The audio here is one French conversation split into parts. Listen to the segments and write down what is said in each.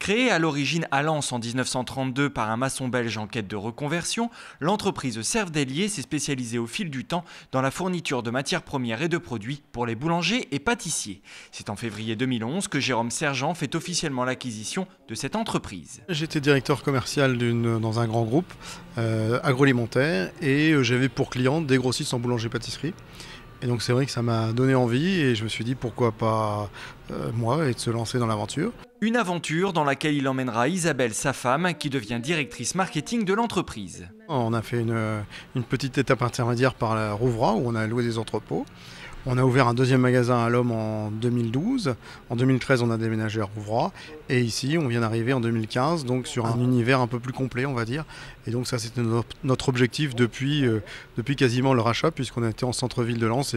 Créée à l'origine à Lens en 1932 par un maçon belge en quête de reconversion, l'entreprise Servedelier s'est spécialisée au fil du temps dans la fourniture de matières premières et de produits pour les boulangers et pâtissiers. C'est en février 2011 que Jérôme Sergent fait officiellement l'acquisition de cette entreprise. J'étais directeur commercial dans un grand groupe agroalimentaire et j'avais pour clients des grossistes en boulangerie-pâtisserie. Et donc c'est vrai que ça m'a donné envie et je me suis dit pourquoi pas moi et de se lancer dans l'aventure. Une aventure dans laquelle il emmènera Isabelle, sa femme, qui devient directrice marketing de l'entreprise. On a fait une petite étape intermédiaire par la Rouvroy où on a loué des entrepôts. On a ouvert un deuxième magasin à l'Homme en 2012. En 2013, on a déménagé à Rouvroy. Et ici, on vient d'arriver en 2015, donc sur un univers un peu plus complet, on va dire. Et donc ça, c'était notre objectif depuis quasiment le rachat, puisqu'on était en centre-ville de Lens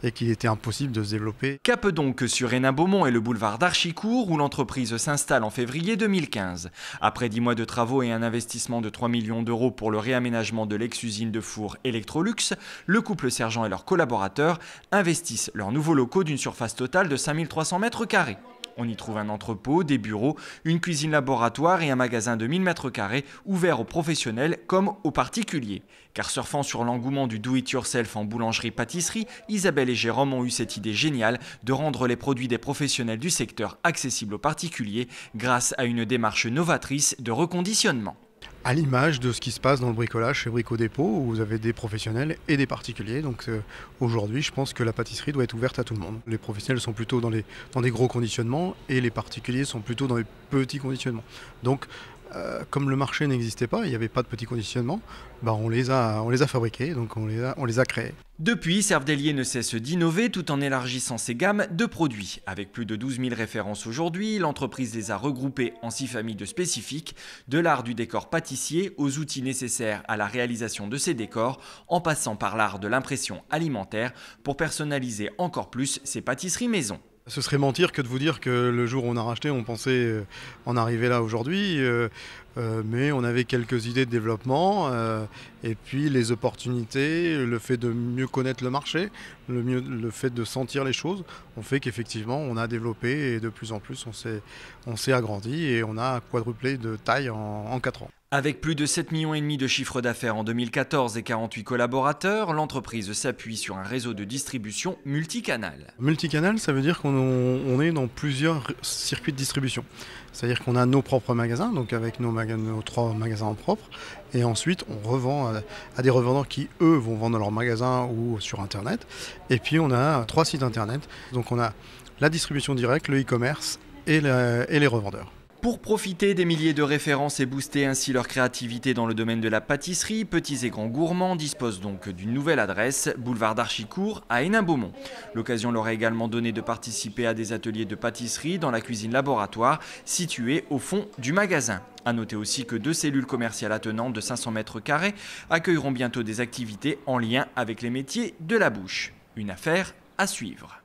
et qu'il était impossible de se développer. Cap donc sur Hénin-Beaumont et le boulevard d'Archicourt, où l'entreprise s'installe en février 2015. Après 10 mois de travaux et un investissement de 3 millions d'euros pour le réaménagement de l'ex-usine de four Electrolux, le couple Sergent et leurs collaborateurs investissent leurs nouveaux locaux d'une surface totale de 5300 m². On y trouve un entrepôt, des bureaux, une cuisine laboratoire et un magasin de 1000 m² ouvert aux professionnels comme aux particuliers. Car surfant sur l'engouement du do-it-yourself en boulangerie-pâtisserie, Isabelle et Jérôme ont eu cette idée géniale de rendre les produits des professionnels du secteur accessibles aux particuliers grâce à une démarche novatrice de reconditionnement. À l'image de ce qui se passe dans le bricolage chez Brico Dépôt, où vous avez des professionnels et des particuliers. Donc aujourd'hui, je pense que la pâtisserie doit être ouverte à tout le monde. Les professionnels sont plutôt dans des gros conditionnements et les particuliers sont plutôt dans les petits conditionnements. Donc comme le marché n'existait pas, il n'y avait pas de petits conditionnements, on les a fabriqués, donc on les a créés. Depuis, Servedelier ne cesse d'innover tout en élargissant ses gammes de produits. Avec plus de 12 000 références aujourd'hui, l'entreprise les a regroupées en 6 familles de spécifiques, de l'art du décor pâtissier aux outils nécessaires à la réalisation de ces décors, en passant par l'art de l'impression alimentaire pour personnaliser encore plus ses pâtisseries maison. Ce serait mentir que de vous dire que le jour où on a racheté, on pensait en arriver là aujourd'hui, mais on avait quelques idées de développement, et puis les opportunités, le fait de mieux connaître le marché, le fait de sentir les choses, ont fait qu'effectivement on a développé et de plus en plus on s'est agrandi et on a quadruplé de taille en 4 ans. Avec plus de 7,5 millions de chiffre d'affaires en 2014 et 48 collaborateurs, l'entreprise s'appuie sur un réseau de distribution multicanal. Multicanal, ça veut dire qu'on est dans plusieurs circuits de distribution. C'est-à-dire qu'on a nos propres magasins, donc avec nos 3 magasins en propre, et ensuite on revend à des revendeurs qui, eux, vont vendre dans leur magasin ou sur Internet. Et puis on a 3 sites Internet, donc on a la distribution directe, le e-commerce et les revendeurs. Pour profiter des milliers de références et booster ainsi leur créativité dans le domaine de la pâtisserie, Petits et Grands Gourmands disposent donc d'une nouvelle adresse, boulevard d'Archicourt à Hénin-Beaumont. L'occasion leur a également donné de participer à des ateliers de pâtisserie dans la cuisine laboratoire située au fond du magasin. A noter aussi que 2 cellules commerciales attenantes de 500 m² accueilleront bientôt des activités en lien avec les métiers de la bouche. Une affaire à suivre.